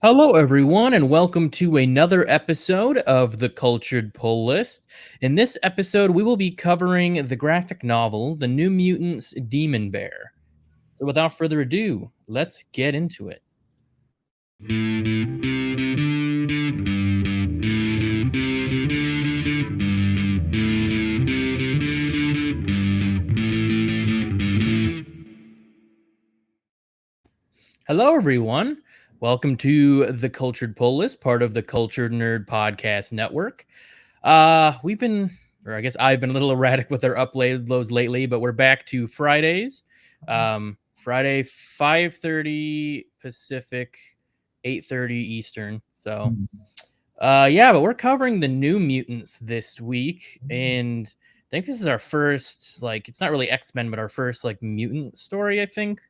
Hello, everyone, and welcome to another episode of the Cultured Pull List. In this episode, we will be covering the graphic novel, The New Mutants Demon Bear. So, without further ado, let's get into it. Hello, everyone. Welcome to the Cultured Pull List, part of the Cultured Nerd Podcast Network. We've been, or I guess I've been a little erratic with our uploads lately, but we're back to Fridays. Friday 5:30 Pacific, 8:30 Eastern. So, yeah, but we're covering the New Mutants this week, and I think this is our first, like, it's not really X-Men, but our first like mutant story. I think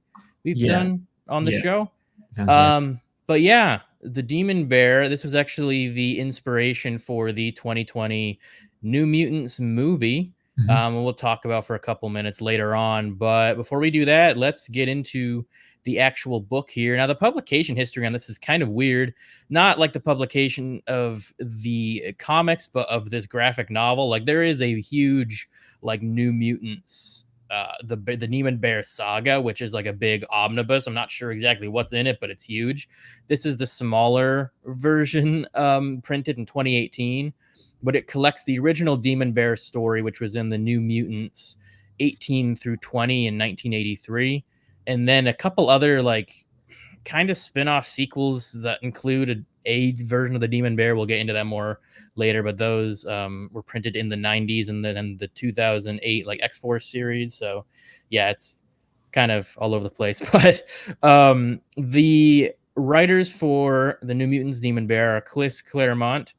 we've Yeah, done on the yeah, show. sounds right. But yeah, the Demon Bear, this was actually the inspiration for the 2020 New Mutants movie. Mhm. We'll talk about for a couple minutes later on. But before we do that, let's get into the actual book here. Now, the publication history on this is kind of weird. Not like the publication of the comics, but of this graphic novel. Like, there is a huge, like, New Mutants the Demon Bear saga, which is like a big omnibus. I'm not sure exactly what's in it, but it's huge. This is the smaller version, printed in 2018, but it collects the original Demon Bear story, which was in the New Mutants 18 through 20 in 1983, and then a couple other like kind of spin-off sequels that include a version of the Demon Bear. We'll get into that more later, but those were printed in the 90s and then the 2008 like X-Force series. So yeah, it's kind of all over the place. But the writers for the New Mutants Demon Bear are Chris Claremont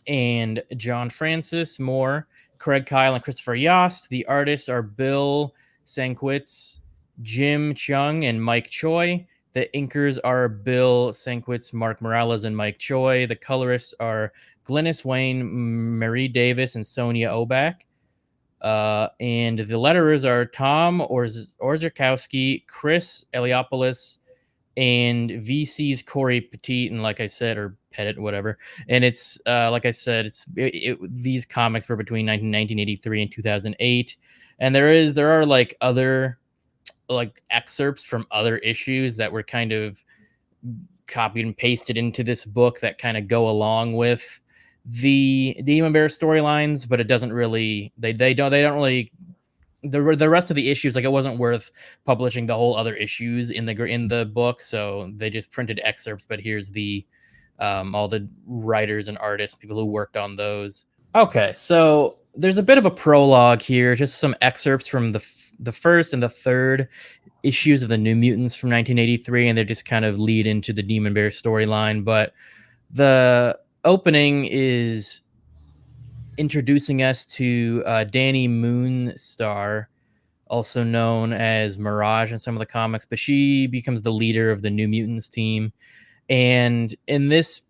and John Francis Moore, Craig Kyle, and Christopher Yost. The artists are Bill Sankwitz, Jim Chung, and Mike Choi. The inkers are Bill Sankwitz, Mark Morales, and Mike Choi. The colorists are Glynis Wayne, Marie Davis, and Sonia Obak. And the letterers are Tom Orzechowski, Chris Eliopoulos, and VC's Corey Petit, and like I said, or Pettit, whatever. And it's like I said, these comics were between 1983 and 2008, and there are like other like excerpts from other issues that were kind of copied and pasted into this book that kind of go along with the Demon Bear storylines, but it doesn't really they don't really the rest of the issues, like, it wasn't worth publishing the whole other issues in the book, so they just printed excerpts. But here's the all the writers and artists, people who worked on those. Okay, so there's a bit of a prologue here, just some excerpts from the first and the third issues of the New Mutants from 1983, and they just kind of lead into the Demon Bear storyline. But the opening is introducing us to Danny Moonstar, also known as Mirage in some of the comics, but she becomes the leader of the New Mutants team. And in this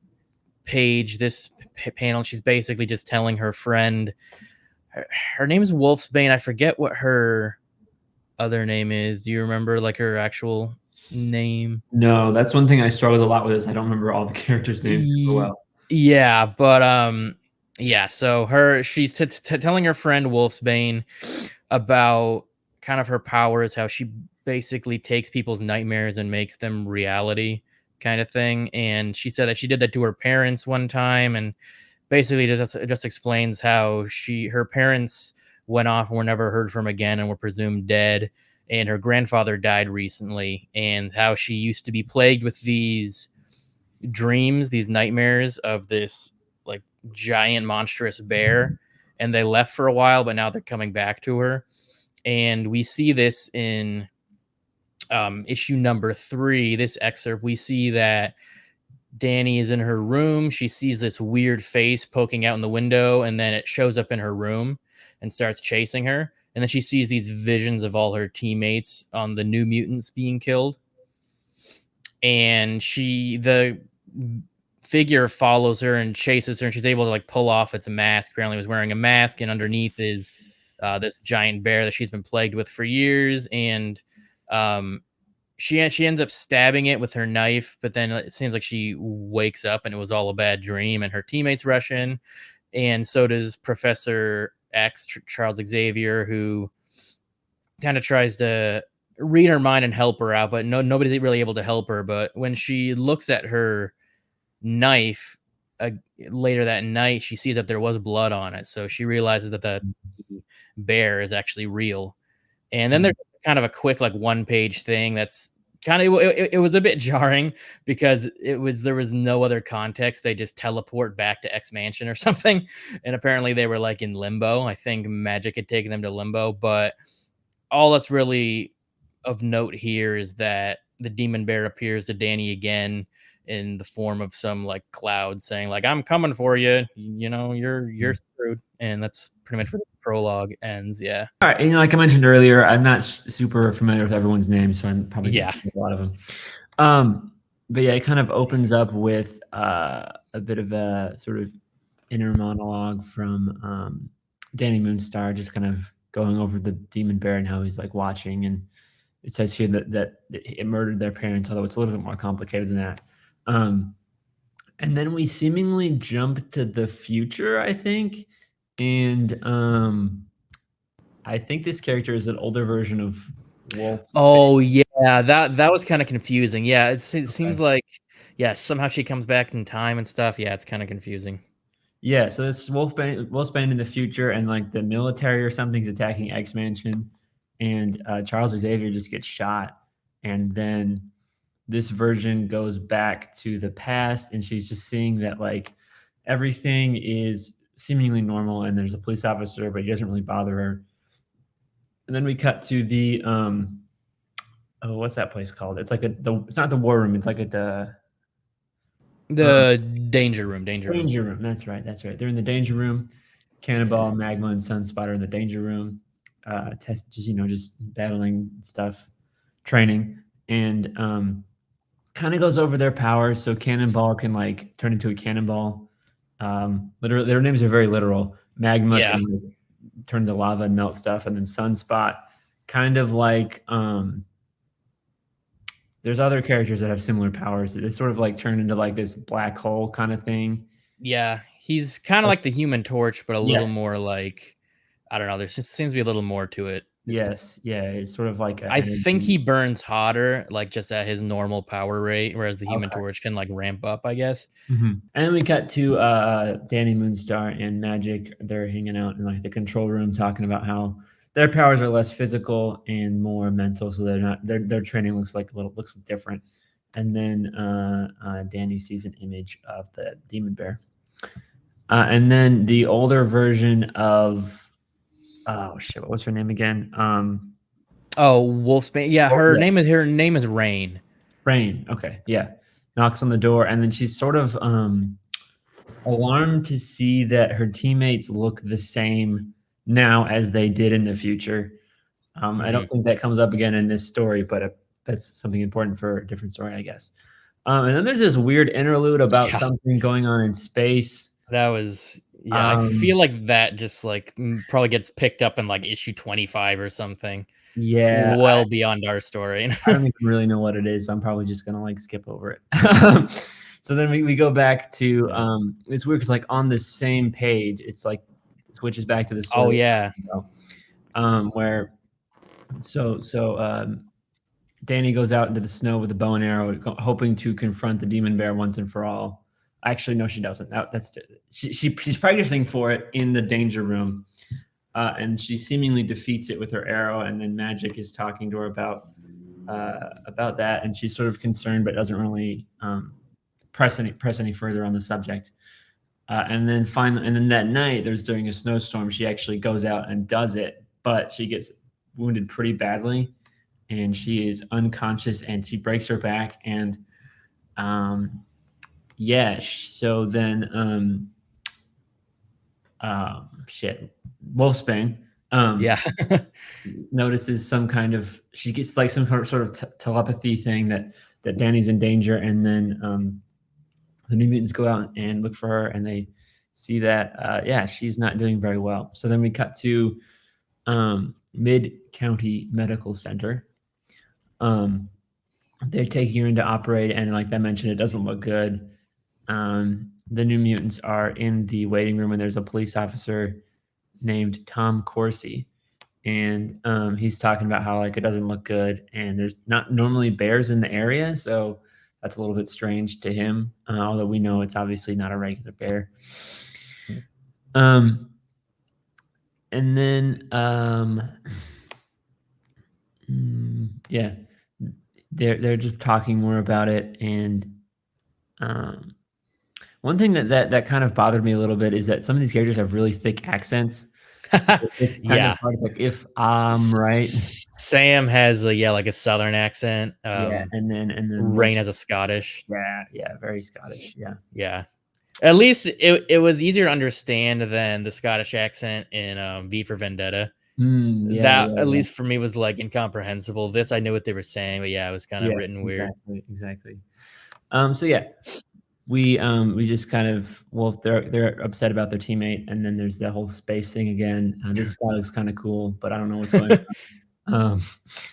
page, this panel, she's basically just telling her friend, her name is Wolfsbane. I forget what her other name is. Do you remember like her actual name? No, that's one thing I struggled a lot with is I don't remember all the characters' names super well. Yeah, but yeah, so she's telling her friend Wolfsbane about kind of her powers, how she basically takes people's nightmares and makes them reality, kind of thing. And she said that she did that to her parents one time, and basically just explains how her parents went off and were never heard from again and were presumed dead, and her grandfather died recently, and how she used to be plagued with these dreams, these nightmares of this like giant monstrous bear, and they left for a while, but now they're coming back to her. And we see this in issue number 3, this excerpt. We see that Danny is in her room. She sees this weird face poking out in the window, and then it shows up in her room and starts chasing her. And then she sees these visions of all her teammates on the New Mutants being killed. And the figure follows her and chases her, and she's able to like pull off its mask. Apparently, it was wearing a mask, and underneath is this giant bear that she's been plagued with for years. And she ends up stabbing it with her knife, but then it seems like she wakes up and it was all a bad dream, and her teammates rush in, and so does Professor X, Charles Xavier, who kind of tries to read her mind and help her out, but nobody's really able to help her. But when she looks at her knife uh, later that night, she sees that there was blood on it, so she realizes that the bear is actually real. And then there's kind of a quick, like, one-page thing that's kinda it was a bit jarring because there was no other context. They just teleport back to X Mansion or something, and apparently they were, like, in limbo. I think magic had taken them to limbo, but all that's really of note here is that the demon bear appears to Danny again in the form of some, like, cloud saying, like, "I'm coming for you, you know, you're screwed," and that's pretty much where the prologue ends, yeah. All right, and like I mentioned earlier, I'm not super familiar with everyone's names, so I'm probably going Yeah. to a lot of them. But yeah, it kind of opens up with a bit of a sort of inner monologue from Danny Moonstar, just kind of going over the demon bear and how he's like watching. And it says here that it murdered their parents, although it's a little bit more complicated than that. And then we seemingly jump to the future, I think, and I think this character is an older version of Wolf's. Oh, yeah, that was kinda confusing. Yeah, it Okay. seems like, yeah, somehow she comes back in time and stuff. Yeah, it's kinda confusing. Yeah, so it's Wolfsbane in the future, and like the military or something's attacking X Mansion, and Charles Xavier just gets shot, and then this version goes back to the past, and she's just seeing that like everything is seemingly normal, and there's a police officer, but he doesn't really bother her. And then we cut to the oh, what's that place called? It's like it's not the war room, it's like um, The danger room, danger room. danger room. That's right. That's right. They're in the danger room. Cannonball, Magma, and Sunspot are in the danger room. Test just just battling stuff, training, and kind of goes over their powers. So Cannonball can like turn into a cannonball. Literally, their names are very literal. Magma Yeah. can like, turn to lava and melt stuff, and then Sunspot, kind of like there's other characters that have similar powers. They sort of like turn into like this black hole kind of thing. Yeah, he's kinda like the Human Torch, but a little Yes. more like, I don't know, there just seems to be a little more to it. Yes, yeah, it's sort of like a I think energy. he burns hotter, like, just at his normal power rate, whereas the Human Okay. Torch can, like, ramp up, I guess. Mhm. And then we cut to, Danny Moonstar and Magic. They're hanging out in, like, the control room talking about how their powers are less physical and more mental, so they're not their training looks different. And then, Danny sees an image of the demon bear. And then the older version of oh, shit, what was her name again? Oh, Wolfsbane, yeah, Oh, yeah. her name is Rain. Rain. Okay, yeah. Knocks on the door, and then she's sort of alarmed to see that her teammates look the same now as they did in the future. I don't Mhm. think that comes up again in this story, but that's something important for a different story, I guess. And then there's this weird interlude about Yeah. something going on in space. That was, yeah, I Um, feel like that just, like, probably gets picked up in, like, issue 25 or something, yeah, well beyond our story. I don't even really know what it is. So I'm probably just gonna like skip over it. So then we go back to Yeah. it's weird because like on the same page, it's like switches back to the story Oh, we're yeah. talking about, where so Danny goes out into the snow with a bow and arrow, hoping to confront the demon bear once and for all. Actually, no, she doesn't. She's practicing for it in the danger room, and she seemingly defeats it with her arrow. And then Magic is talking to her about that, and she's sort of concerned, but doesn't really press any further on the subject. And then that night, there's during a snowstorm, she actually goes out and does it, but she gets wounded pretty badly, and she is unconscious, and she breaks her back, and um, yeah. So then, shit, Wolfsbane Yeah. notices some kind of she gets like some sort of telepathy thing that Danny's in danger, and then the New Mutants go out and look for her, and they see that yeah, she's not doing very well. So then we cut to Mid County Medical Center, um, they're taking her in to operate, and like I mentioned, it doesn't look good. The New Mutants are in the waiting room, and there's a police officer named Tom Corsi, and he's talking about how like it doesn't look good, and there's not normally bears in the area, so that's a little bit strange to him. Although we know it's obviously not a regular bear. And then yeah, they're just talking more about it, and one thing that kind of bothered me a little bit is that some of these characters have really thick accents. It's kind of Yeah. hard. It's like if I'm right, Sam has a like a southern accent. yeah, and then Rain Wolf, has a Scottish. yeah, very Scottish, yeah. Yeah. At least it was easier to understand than the Scottish accent in V for Vendetta. Yeah, That yeah, at yeah, least for me was like incomprehensible. This I knew what they were saying, but yeah, it was kind of yeah, written weird. exactly. So yeah, we just kind of they're upset about their teammate, and then there's the whole space thing again. This guy looks kind of cool, but I don't know what's going on. Oh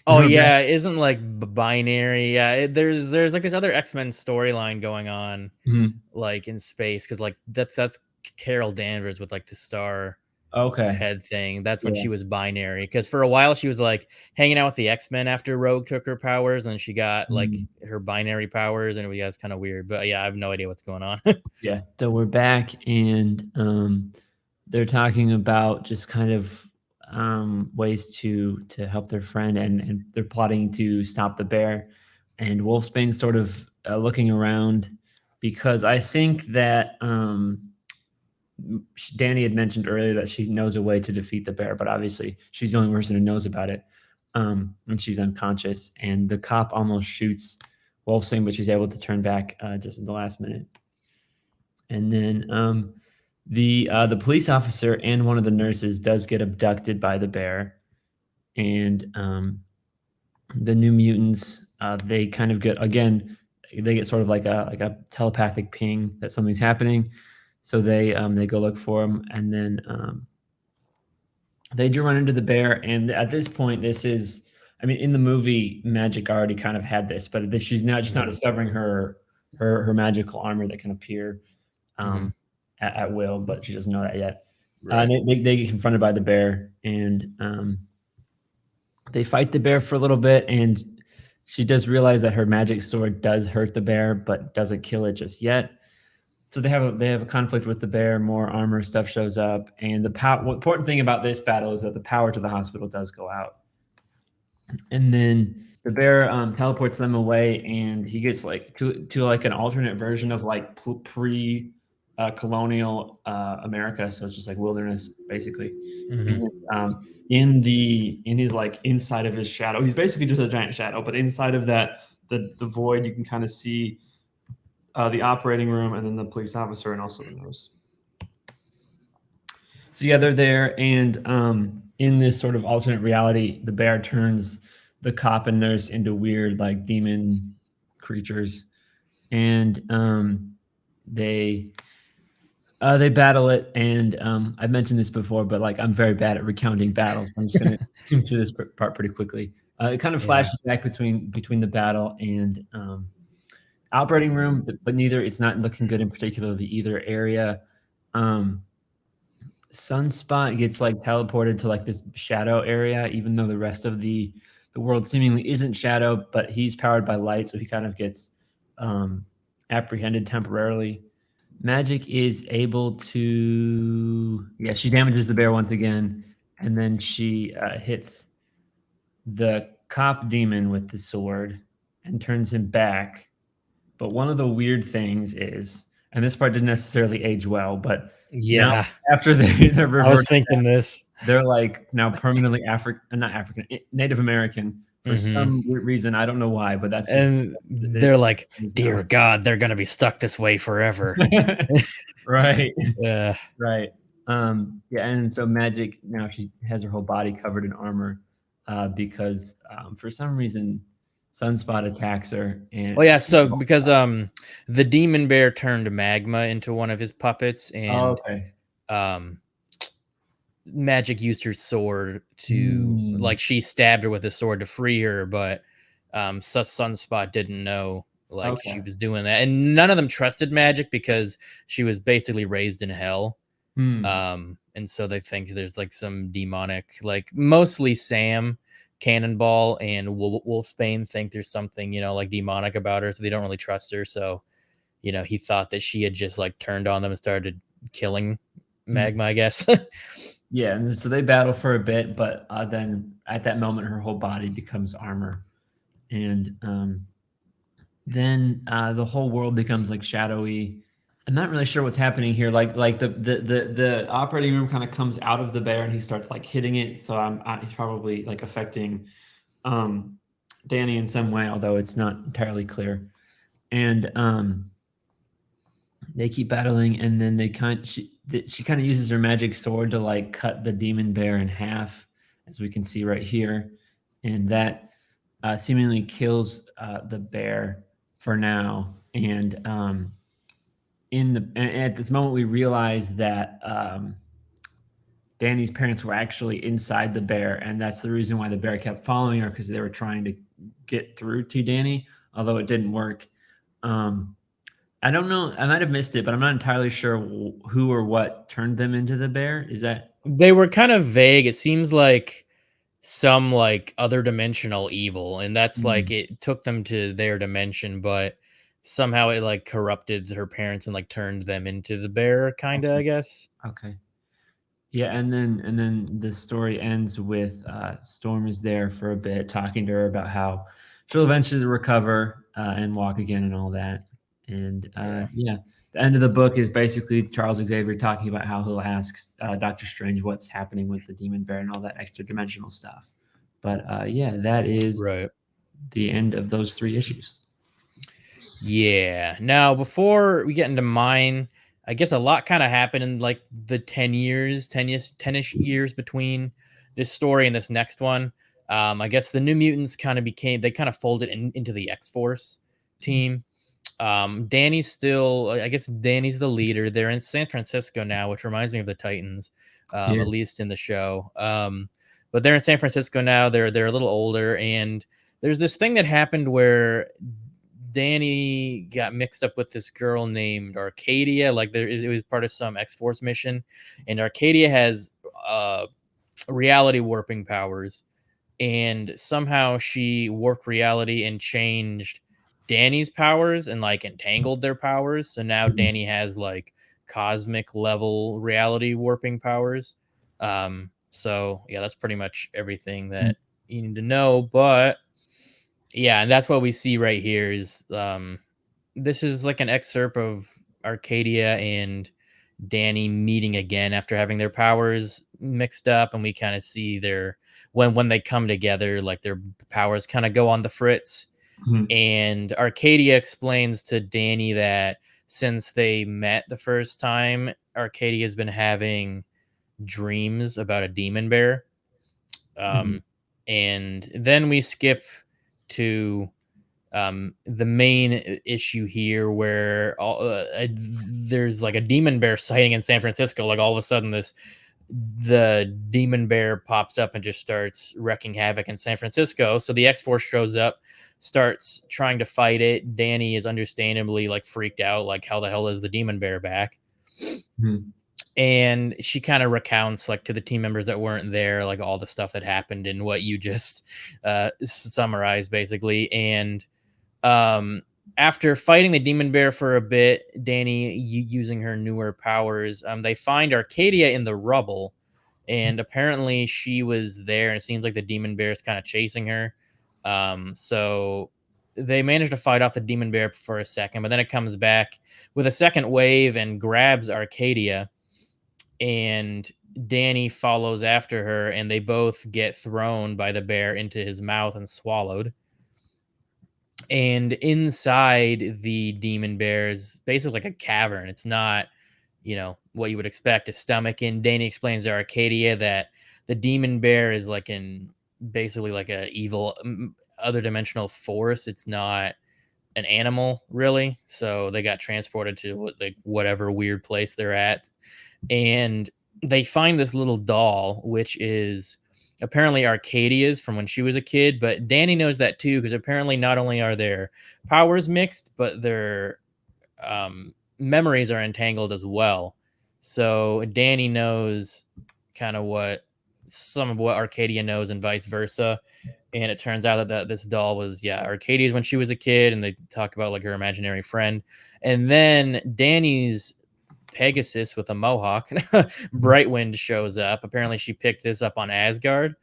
Then we're back. yeah, it isn't like binary. Yeah, there's like this other X-Men storyline going on Mhm. like in space because like that's Carol Danvers with like the star Okay, head thing. That's when yeah. she was binary because for a while she was like hanging out with the X-Men after Rogue took her powers and she got like Mm. her binary powers and it was kind of weird. But yeah, I have no idea what's going on. Yeah. So we're back, and they're talking about just kind of ways to help their friend, and they're plotting to stop the bear. And Wolfsbane's sort of looking around because I think that Danny had mentioned earlier that she knows a way to defeat the bear, but obviously she's the only person who knows about it. And she's unconscious, and the cop almost shoots Wolfsbane, but she's able to turn back just in the last minute. And then the police officer and one of the nurses does get abducted by the bear, and the New Mutants they kind of get again they get sort of like a telepathic ping that something's happening, so they go look for him, and then they do run into the bear. And at this point, this is, I mean, in the movie, Magic already kind of had this, but this, she's now just not Mhm, discovering her magical armor that can appear mhm. at will, but she doesn't know that yet. Right. They get confronted by the bear, and they fight the bear for a little bit, and she does realize that her magic sword does hurt the bear, but doesn't kill it just yet. So they have a conflict with the bear. More armor stuff shows up, and the important thing about this battle is that the power to the hospital does go out, and then the bear teleports them away, and he gets like to like an alternate version of like pre colonial America, so it's just like wilderness basically. Mhm. And in his like inside of his shadow, he's basically just a giant shadow, but inside of that the void, you can kind of see the operating room, and then the police officer, and also the nurse. So yeah, they're there, and in this sort of alternate reality, the bear turns the cop and nurse into weird like demon creatures, and they battle it. And I've mentioned this before, but like I'm very bad at recounting battles. So I'm just gonna zoom through this part pretty quickly. It kind of Yeah. flashes back between the battle and operating room, but neither it's not looking good in particularly either area. Um, Sunspot gets like teleported to like this shadow area, even though the rest of the world seemingly isn't shadow, but he's powered by light, so he kind of gets apprehended temporarily. Magic is able to, yeah, she damages the bear once again, and then she hits the cop demon with the sword and turns him back. But one of the weird things is, and this part didn't necessarily age well, but now Yeah. after they're I was reverted, thinking this. they're like now permanently not African, Native American for Mhm. some weird reason. I don't know why, but that's just And it they're like, is now. "Dear God, they're gonna be stuck this way forever." Right. Yeah. Right. Yeah, and so Magic now she has her whole body covered in armor because for some reason Sunspot attacks her and Oh yeah, so because the demon bear turned magma into one of his puppets oh, and okay. um Magic used her sword to Mm, like she stabbed her with a sword to free her, but Sunspot didn't know like she Okay. was doing that, and none of them trusted magic because she was basically raised in hell. Hmm. And so they think there's like some demonic, like mostly Sam, Cannonball, and Wolfsbane think there's something, like demonic about her, so they don't really trust her. So, he thought that she had just like turned on them and started killing Hmm. Magma, I guess. Yeah, and so they battle for a bit, but then at that moment, her whole body becomes armor, and then the whole world becomes like shadowy. I'm not really sure what's happening here. Like the operating room kind of comes out of the bear, and he starts like hitting it. So he's probably like affecting um, Danny in some way, although it's not entirely clear. And they keep battling, and then she kind of uses her magic sword to like cut the demon bear in half, as we can see right here, and that seemingly kills the bear for now. And at this moment, we realize that Danny's parents were actually inside the bear, and that's the reason why the bear kept following her, because they were trying to get through to Danny, although it didn't work. Um, I don't know. I might have missed it, but I'm not entirely sure who or what turned them into the bear. Is that They were kind of vague. It seems like some like other dimensional evil, and that's like Hmm, it took them to their dimension, but somehow it like corrupted her parents and like turned them into the bear, kind of, okay? I guess. Okay. Yeah, and then the story ends with Storm is there for a bit, talking to her about how she'll eventually recover and walk again and all that. And Yeah. yeah, the end of the book is basically Charles Xavier talking about how he'll ask Doctor Strange what's happening with the Demon Bear and all that extra dimensional stuff. But yeah, that is Right. the end of those 3 issues. Yeah. Now, before we get into mine, I guess a lot kind of happened in like the 10 years, 10-ish years between this story and this next one. I guess the New Mutants kind of they kind of folded into the X-Force team. Danny's still, I guess Danny's the leader. They're in San Francisco now, which reminds me of the Titans, Yeah. at least in the show. But they're in San Francisco now. They're a little older, and there's this thing that happened where Danny got mixed up with this girl named Arcadia. Like it was part of some X Force mission, and Arcadia has reality warping powers, and somehow she warped reality and changed Danny's powers and like entangled their powers. So now Mhm. Danny has like cosmic level reality warping powers. So yeah, that's pretty much everything that you need to know. But yeah, and that's what we see right here is this is like an excerpt of Arcadia and Danny meeting again after having their powers mixed up, and we kind of see their when they come together, like their powers kind of go on the fritz. Mhm. And Arcadia explains to Danny that since they met the first time, Arcadia's been having dreams about a demon bear. Mhm. Um, and then we skip to the main issue here where there's like a demon bear sighting in San Francisco. Like all of a sudden, the demon bear pops up and just starts wrecking havoc in San Francisco. So the X Force shows up, starts trying to fight it. Danny is understandably like freaked out, like how the hell is the demon bear back? Mhm. And she kind of recounts like to the team members that weren't there, like all the stuff that happened and what you just summarized basically. And um, after fighting the demon bear for a bit, Danny using her newer powers, they find Arcadia in the rubble, and apparently she was there. And it seems like the demon bear is kind of chasing her. So they manage to fight off the demon bear for a second, but then it comes back with a second wave and grabs Arcadia, and Danny follows after her, and they both get thrown by the bear into his mouth and swallowed. And inside the demon bear is basically like a cavern. It's not, what you would expect a stomach. And Danny explains to Arcadia that the demon bear is like basically like a evil other dimensional force. It's not an animal really. So they got transported to like whatever weird place they're at, and they find this little doll, which is apparently Arcadia's from when she was a kid, but Danny knows that too because apparently not only are their powers mixed, but their memories are entangled as well. So Danny knows kind of what some of what Arcadia knows and vice versa. And it turns out that this doll was, yeah, Arcadia's when she was a kid, and they talk about like her imaginary friend. And then Danny's Pegasus with a mohawk, Brightwind, shows up. Apparently, she picked this up on Asgard,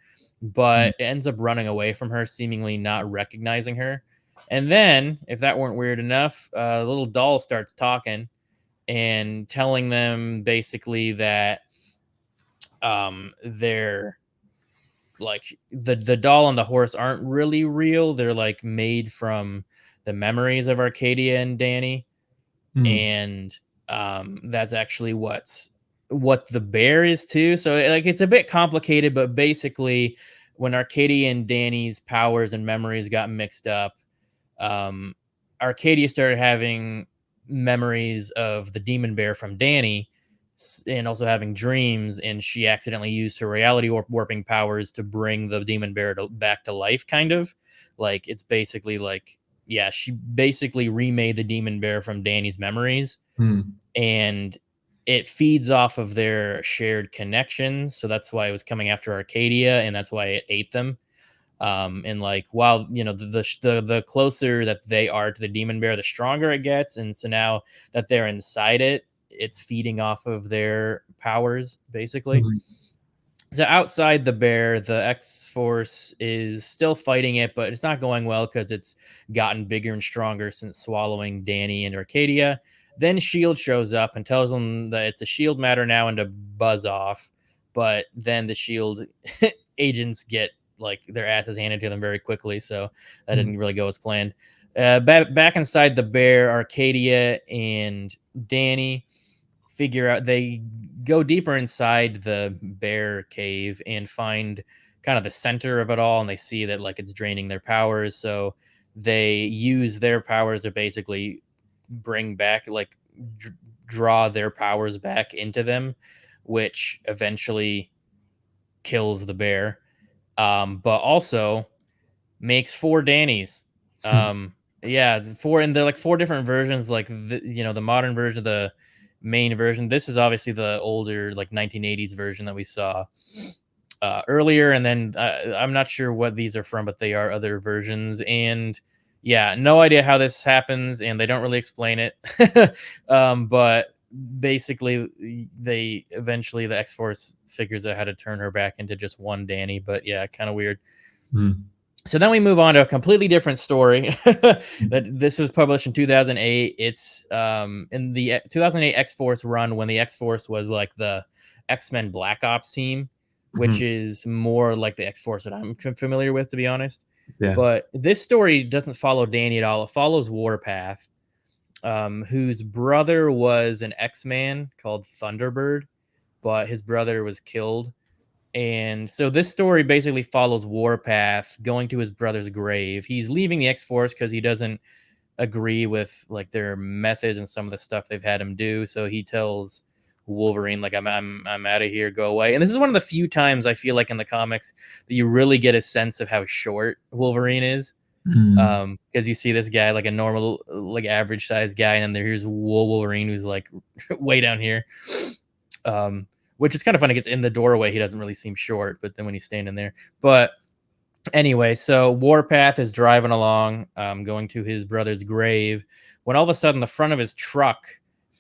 but it ends up running away from her, seemingly not recognizing her. And then, if that weren't weird enough, the little doll starts talking and telling them basically that they're like the doll and the horse aren't really real. They're like made from the memories of Arcadia and Danny, Mm. and that's actually what the bear is too. So like it's a bit complicated, but basically, when Arcadia and Danny's powers and memories got mixed up, um, Arcadia started having memories of the demon bear from Danny, and also having dreams. And she accidentally used her reality warping powers to bring the demon bear back to life. Kind of like it's basically like, yeah, she basically remade the demon bear from Danny's memories, Mm. and it feeds off of their shared connections. So that's why it was coming after Arcadia, and that's why it ate them. And like, while the closer that they are to the demon bear, the stronger it gets. And so now that they're inside it, it's feeding off of their powers basically. Mhm. So outside the bear, the X Force is still fighting it, but it's not going well because it's gotten bigger and stronger since swallowing Danny and Arcadia. Then Shield shows up and tells them that it's a Shield matter now and to buzz off. But then the Shield agents get like their asses handed to them very quickly, so that Mm. didn't really go as planned. Back inside the bear, Arcadia and Danny figure out they go deeper inside the bear cave and find kind of the center of it all, and they see that like it's draining their powers. So they use their powers to basically bring back like draw their powers back into them, which eventually kills the bear, but also makes 4 Dannys. Yeah, 4, and they're like 4 different versions, like the modern version, the main version. This is obviously the older, like 1980s version that we saw earlier, and then I'm not sure what these are from, but they are other versions. And yeah, no idea how this happens, and they don't really explain it. But basically, they eventually the X Force figures out how to turn her back into just one Danny. But yeah, kind of weird. Mm. So then we move on to a completely different story. That this was published in 2008. It's in the 2008 X Force run, when the X Force was like the X-Men Black Ops team, which Mhm. is more like the X Force that I'm familiar with, to be honest. Yeah. But this story doesn't follow Danny at all. It follows Warpath, whose brother was an X-Man called Thunderbird, but his brother was killed. And so this story basically follows Warpath going to his brother's grave. He's leaving the X Force because he doesn't agree with like their methods and some of the stuff they've had him do. So he tells Wolverine, like, I'm out of here, go away. And this is one of the few times I feel like in the comics that you really get a sense of how short Wolverine is. Mm. Because you see this guy like a normal, like average sized guy, and then here's Wolverine who's like way down here. Um, which is kind of funny because in the doorway he doesn't really seem short, but then when he's standing there. But anyway, so Warpath is driving along, going to his brother's grave, when all of a sudden the front of his truck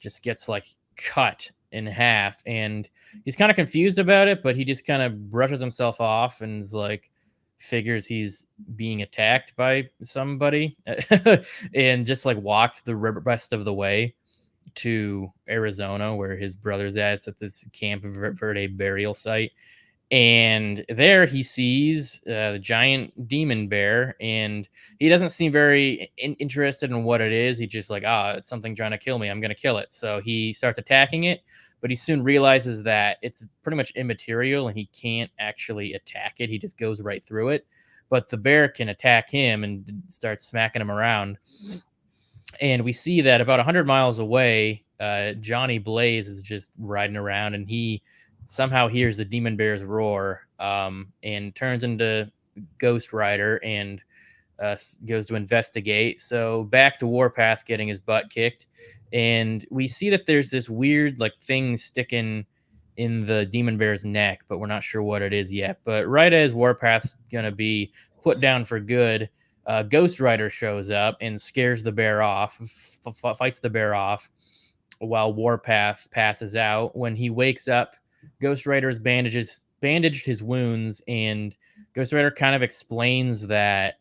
just gets like cut in half, and he's kind of confused about it, but he just kind of brushes himself off and is like figures he's being attacked by somebody and just like walks the rest of the way to Arizona, where his brother's at. It's at this Camp Verde burial site. And there he sees the giant demon bear, and he doesn't seem very interested in what it is. He just like, it's something trying to kill me. I'm going to kill it. So he starts attacking it, but he soon realizes that it's pretty much immaterial and he can't actually attack it. He just goes right through it. But the bear can attack him and starts smacking him around. And we see that about 100 miles away, Johnny Blaze is just riding around, and he somehow hears the demon bear's roar. and turns into Ghost Rider and goes to investigate. So back to Warpath getting his butt kicked, and we see that there's this weird like thing sticking in the demon bear's neck, but we're not sure what it is yet. But right as Warpath's gonna be put down for good, Ghost Rider shows up and scares the bear off, fights the bear off, while Warpath passes out. When he wakes up, Ghost Rider's bandaged his wounds, and Ghost Rider kind of explains that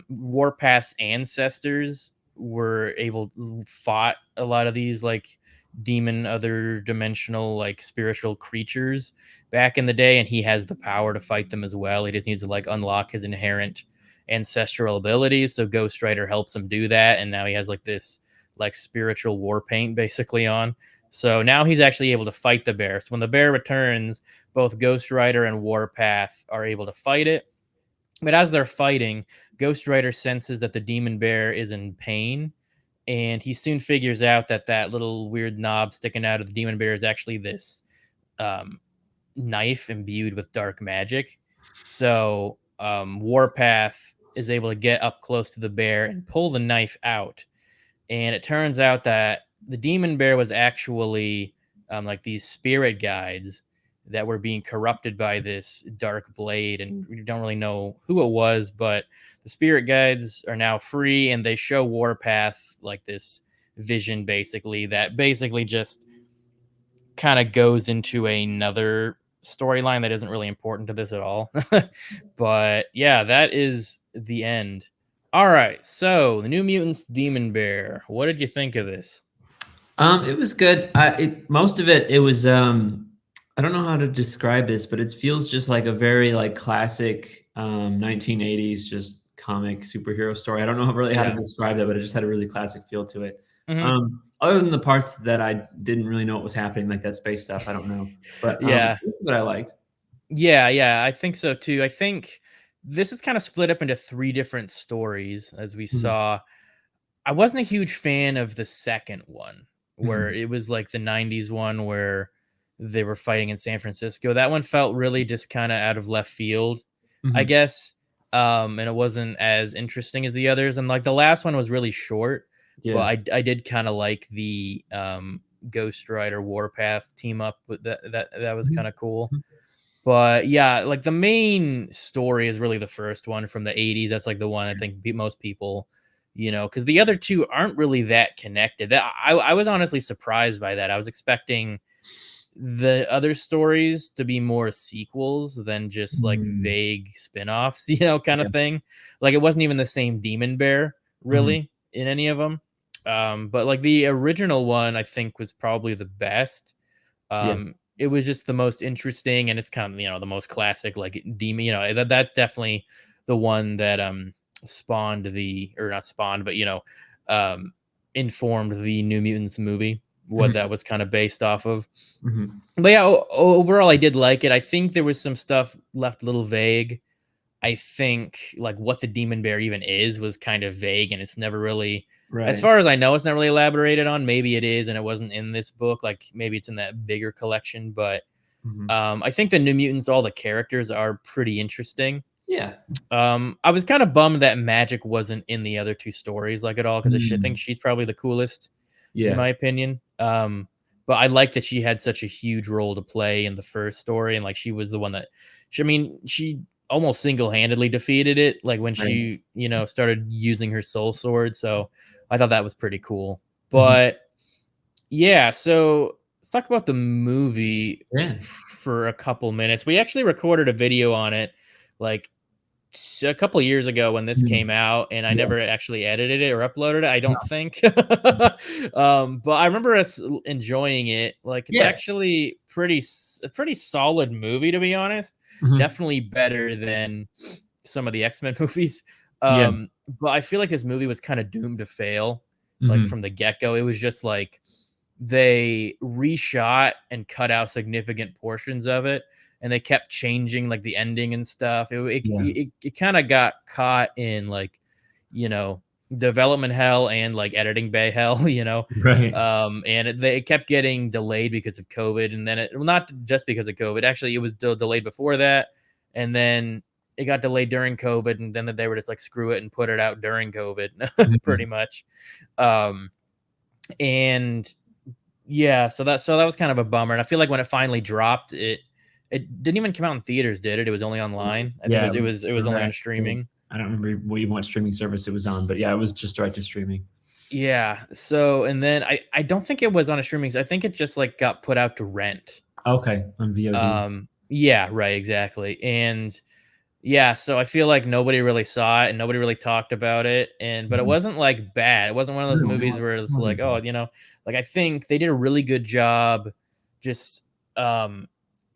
Warpath's ancestors were able fought a lot of these like demon other dimensional like spiritual creatures back in the day, and he has the power to fight them as well. He just needs to like unlock his inherent ancestral abilities. So Ghost Rider helps him do that, and now he has like this like spiritual war paint basically on. So now he's actually able to fight the bear. So when the bear returns, both Ghost Rider and Warpath are able to fight it. But as they're fighting, Ghost Rider senses that the demon bear is in pain, and he soon figures out that that little weird knob sticking out of the demon bear is actually this um, knife imbued with dark magic. So Warpath is able to get up close to the bear and pull the knife out, and it turns out that the demon bear was actually like these spirit guides that were being corrupted by this dark blade, and we don't really know who it was, but the spirit guides are now free, and they show Warpath like this vision basically that basically just kind of goes into another storyline that isn't really important to this at all. But yeah, that is the end. All right, so the New Mutants Demon Bear. What did you think of this? It was good. Most of it, it was. I don't know how to describe this, but it feels just like a very like classic 1980s just comic superhero story. I don't know really how to Yeah. describe that, but it just had a really classic feel to it. Hmm. Other than the parts that I didn't really know what was happening, like that space stuff, I don't know. But Yeah. that I liked. Yeah, I think so too. I think this is kind of split up into three different stories, as we Mhm, saw. I wasn't a huge fan of the second one, where mhm, it was like the 90s one where they were fighting in San Francisco. That one felt really just kind of out of left field, I mhm. guess. And it wasn't as interesting as the others. And like the last one was really short, but Yeah. I did kind of like the Ghost Rider Warpath team up with that was Mhm, kind of cool. mhm. But yeah, like the main story is really the first one from the 80s. That's like the one I think most people, because the other two aren't really that connected. I was honestly surprised by that. I was expecting the other stories to be more sequels than just like Mm, vague spin-offs, kind of yeah. thing. Like it wasn't even the same demon bear Mhm. really in any of them. But like the original one, I think was probably the best. Yeah. It was just the most interesting, and it's kind of the most classic like demon. That's definitely the one that spawned the or not spawned, but um informed the New Mutants movie. What Mhm, that was kind of based off of. mhm. But yeah, overall, I did like it. I think there was some stuff left a little vague. I think like what the demon bear even is was kind of vague, and it's never really, as Right. far as I know, it's not really elaborated on. Maybe it is, and it wasn't in this book. Like maybe it's in that bigger collection. But Mhm. I think the New Mutants, all the characters are pretty interesting. Yeah. I was kind of bummed that Magic wasn't in the other two stories like at all because I think Mm. she's probably the coolest in Yeah. my opinion. But I like that she had such a huge role to play in the first story, and like she was the one that, she almost single handedly defeated it. Like when Right. she, started using her soul sword. So I thought that was pretty cool. Mhm. But yeah, so let's talk about the movie Yeah. for a couple minutes. We actually recorded a video on it, like a couple years ago when this Mm. came out, and I Yeah. never actually edited it or uploaded it. I No. don't think. But I remember us enjoying it. Like it's Yeah. actually a pretty solid movie to be honest. Mhm. Definitely better than some of the X-Men movies. Yeah. But I feel like this movie was kind of doomed to fail, like Mhm. from the get-go. It was just like they reshot and cut out significant portions of it, and they kept changing like the ending and stuff. It Yeah. it, it kind of got caught in like, you know, development hell and like editing bay hell, you know. Right. And it kept getting delayed because of COVID, and then well, not just because of COVID. Actually, it was delayed before that, and then it got delayed during COVID, and then they were just like screw it and put it out during COVID, pretty Mhm. much. Um, and yeah, so that was kind of a bummer. And I feel like when it finally dropped, it didn't even come out in theaters, did it? It was only online. I think Yeah, it was only on streaming. I don't remember even what streaming service it was on, but yeah, it was just direct to streaming. Yeah. So and then I don't think it was on a streaming. I think it just like got put out to rent. Okay, on VOD. Yeah, right, exactly. And yeah, so I feel like nobody really saw it and nobody really talked about it. And but it Mhm. wasn't like bad. It wasn't one of those No, movies where it it's like, wasn't oh, bad. you know, like I think they did a really good job just um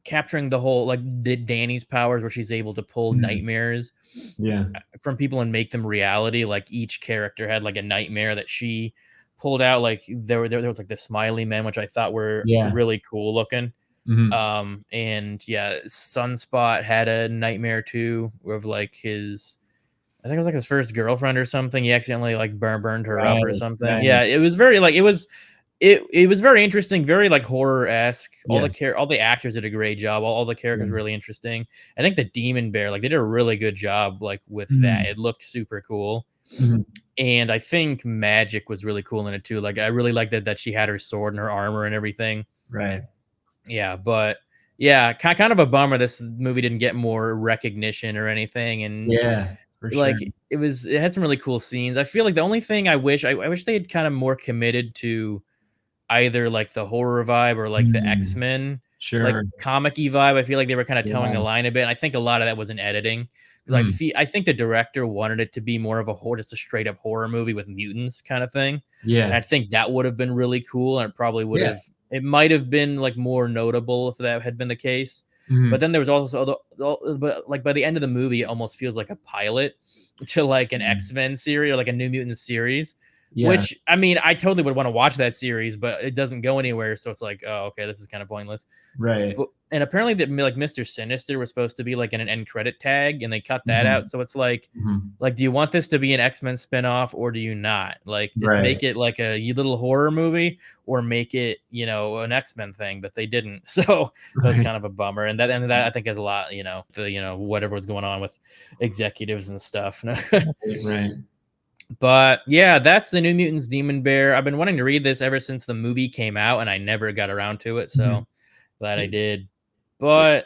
capturing the whole like Danny's powers where she's able to pull Mhm. nightmares Yeah. from people and make them reality. Like each character had like a nightmare that she pulled out. Like there was like the smiley men, which I thought were Yeah. really cool looking. Mhm. And yeah, Sunspot had a nightmare too of like his, I think it was like his first girlfriend or something. He accidentally like burned her up or Right, something. right. Yeah, it was very like it was very interesting, very like horror esque. Yes. All the actors did a great job. All the characters Yeah. were really interesting. I think the Demon Bear, like they did a really good job like with that. Mhm. It looked super cool. Mhm. And I think Magic was really cool in it too. Like I really liked that she had her sword and her armor and everything. Right. Yeah, but yeah, kind of a bummer this movie didn't get more recognition or anything. And Yeah, for sure. like it had some really cool scenes. I feel like the only thing I wish they had kind of more committed to either like the horror vibe or like the Mm. X-Men like Sure. comic-y vibe. I feel like they were kind of towing the Yeah. line a bit. And I think a lot of that was in editing because Mm. I think the director wanted it to be more of a horror, just a straight up horror movie with mutants kind of thing. And Yeah. I think that would have been really cool, and it probably would Yeah. have, it might have been like more notable if that had been the case. But Mhm. then there was also but like by the end of the movie, it almost feels like a pilot to like an Mm. X-Men series or like a New Mutants series, Yeah. which I mean, I totally would want to watch that series, but it doesn't go anywhere. So it's like, oh, okay, this is kind of pointless. Right. But and apparently that like Mr. Sinister was supposed to be like in an end credit tag, and they cut that out. Mhm. So it's Mhm. like, do you want this to be an X-Men spinoff or do you not? Like, just Right. make it like a little horror movie or make it, you know, an X-Men thing, but they didn't. So that was Right. kind of a bummer. And that I think has a lot, you know, the whatever was going on with executives and stuff. Right. Right. But yeah, that's the New Mutants Demon Bear. I've been wanting to read this ever since the movie came out, and I never got around to it. Mhm. So glad I Yeah. did. Yeah. But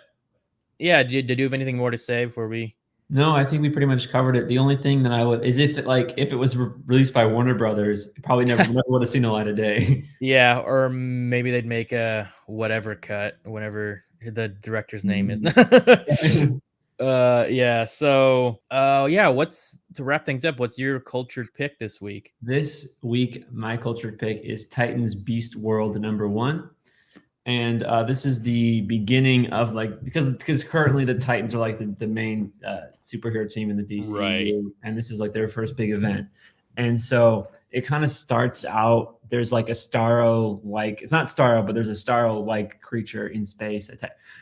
yeah, did you have anything more to say before we? No, I think we pretty much covered it. The only thing that I would is if it was released by Warner Brothers, it probably never would have seen the light of day. Yeah, or maybe they'd make a whatever cut, whenever the director's name is. Mhm. Yeah. So, yeah. What's to wrap things up? What's your cultured pick this week? This week, my cultured pick is Titans Beast World #1. And this is the beginning of like because currently the Titans are like the main superhero team in the Right. DCU, and this is like their first big event. And so it kind of starts out. There's like a Starro like it's not Starro, but there's a Starro like creature in space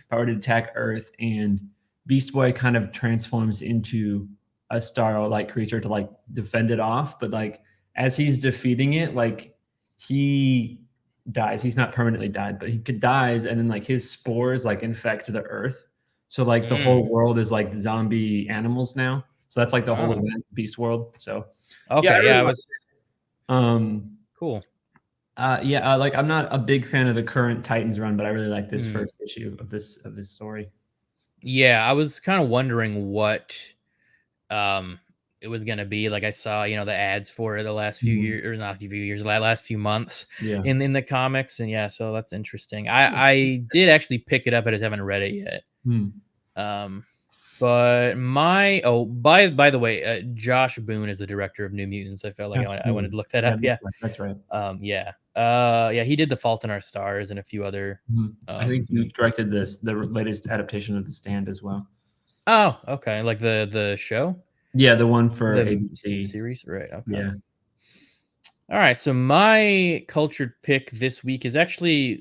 powered to attack Earth, and Beast Boy kind of transforms into a Starro like creature to like defend it off. But like as he's defeating it, like he dies. He's not permanently died, but he could dies, and then like his spores like infect the earth. So like the Mm. whole world is like zombie animals now. So that's like the whole Oh. event, Beast World. So yeah, I Okay. really Yeah. I like was it. cool. Yeah, like I'm not a big fan of the current Titans run, but I really like this Mm. first issue of this story. Yeah, I was kind of wondering what um it was gonna be. Like I saw, you know, the ads for it the last few Mhm. years, or not a few years, the last few months Yeah. in the comics, and yeah, so that's interesting. I did actually pick it up, I just haven't read it yet. Hmm. Um, but by the way, Josh Boone is the director of New Mutants. I felt like That's I wanted cool. to look that Yeah, up. Yeah. That's right. Yeah. Yeah, he did The Fault in Our Stars and a few other Mhm. I think he m directed the latest adaptation of The Stand as well. oh, okay, like the show? Yeah, the one for The ABC. series? Right, okay. Yeah. Alright, so my cultured pick this week is actually,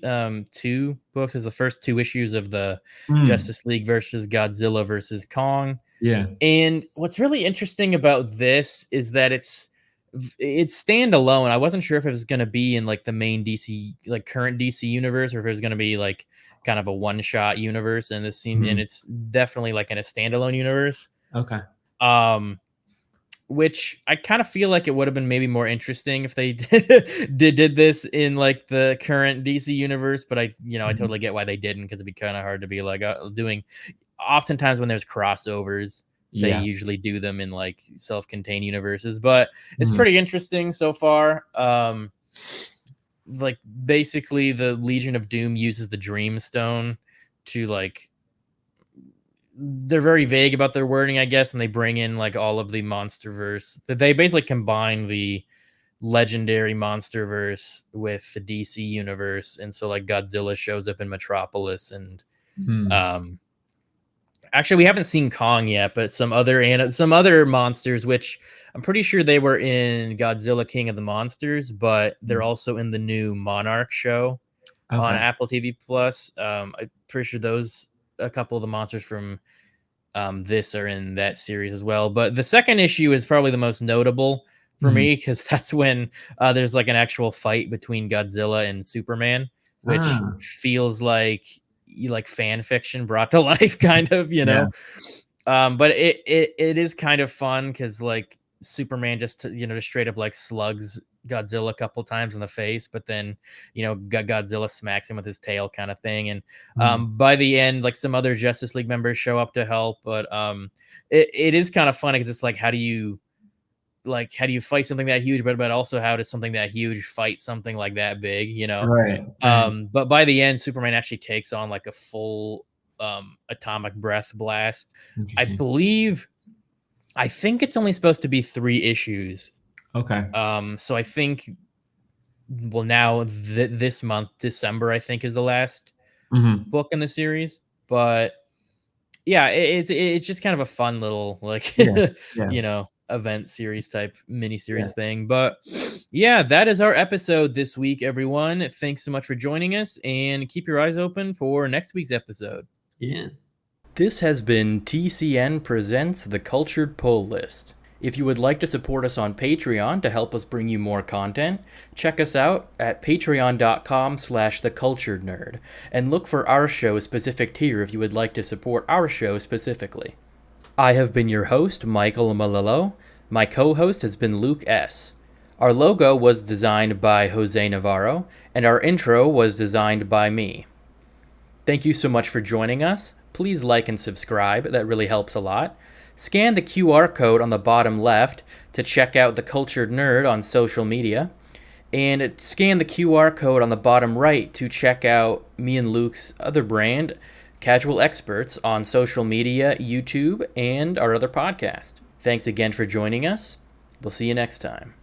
2 books. Is the first 2 issues of the Mm. Justice League versus Godzilla versus Kong. Yeah. And what's really interesting about this is that it's standalone. I wasn't sure if it was going to be in like the main DC, like current DC universe, or if it was going to be like kind of a one shot universe. And Mhm. it's definitely like in a standalone universe. Okay. Um, which I kind of feel like it would have been maybe more interesting if they did this in like the current DC universe. But I Mhm. totally get why they didn't, because it'd be kind of hard to be like doing. Oftentimes when there's crossovers, they Yeah. usually do them in like self-contained universes, but it's Mhm. pretty interesting so far. Like basically the Legion of Doom uses the Dream Stone to like, they're very vague about their wording, I guess, and they bring in like all of the monsterverse. They basically combine the legendary monsterverse with the DC universe, and so like Godzilla shows up in Metropolis, and Mm. um actually, we haven't seen Kong yet, but some other monsters, which I'm pretty sure they were in Godzilla King of the Monsters, but they're Mm. also in the new Monarch show on Okay. Apple TV Plus. I'm pretty sure those a couple of the monsters from this are in that series as well. But the second issue is probably the most notable for Mhm. me, because that's when there's like an actual fight between Godzilla and Superman, which Ah. feels like you like fan fiction brought to life, kind of, Yeah. But it is kind of fun because like Superman just straight up like slugs Godzilla a couple times in the face, but then Godzilla smacks him with his tail, kind of thing. And Mhm. by the end, like some other Justice League members show up to help, but it is kind of funny because it's like, how do you fight something that huge, but also how does something that huge fight something like that big, Right. Right. but by the end, Superman actually takes on like a full atomic breath blast. I Interesting. believe I think it's only supposed to be 3 issues. Okay. So I think, well, now this month, December, I think, is the last Mhm. book in the series. But yeah, it's just kind of a fun little like Yeah. Yeah. event series type mini Yeah. series thing. But yeah, that is our episode this week, everyone. Thanks so much for joining us, and keep your eyes open for next week's episode. Yeah. This has been TCN Presents The Cultured Pull List. If you would like to support us on Patreon to help us bring you more content, check us out at patreon.com/theculturednerd and look for our show specific tier if you would like to support our show specifically. I have been your host, Michael Malillo. My co-host has been Luke S. Our logo was designed by Jose Navarro, and our intro was designed by me. Thank you so much for joining us. Please like and subscribe, that really helps a lot. Scan the QR code on the bottom left to check out The Cultured Nerd on social media. And scan the QR code on the bottom right to check out me and Luke's other brand, Casual Experts, on social media, YouTube, and our other podcast. Thanks again for joining us. We'll see you next time.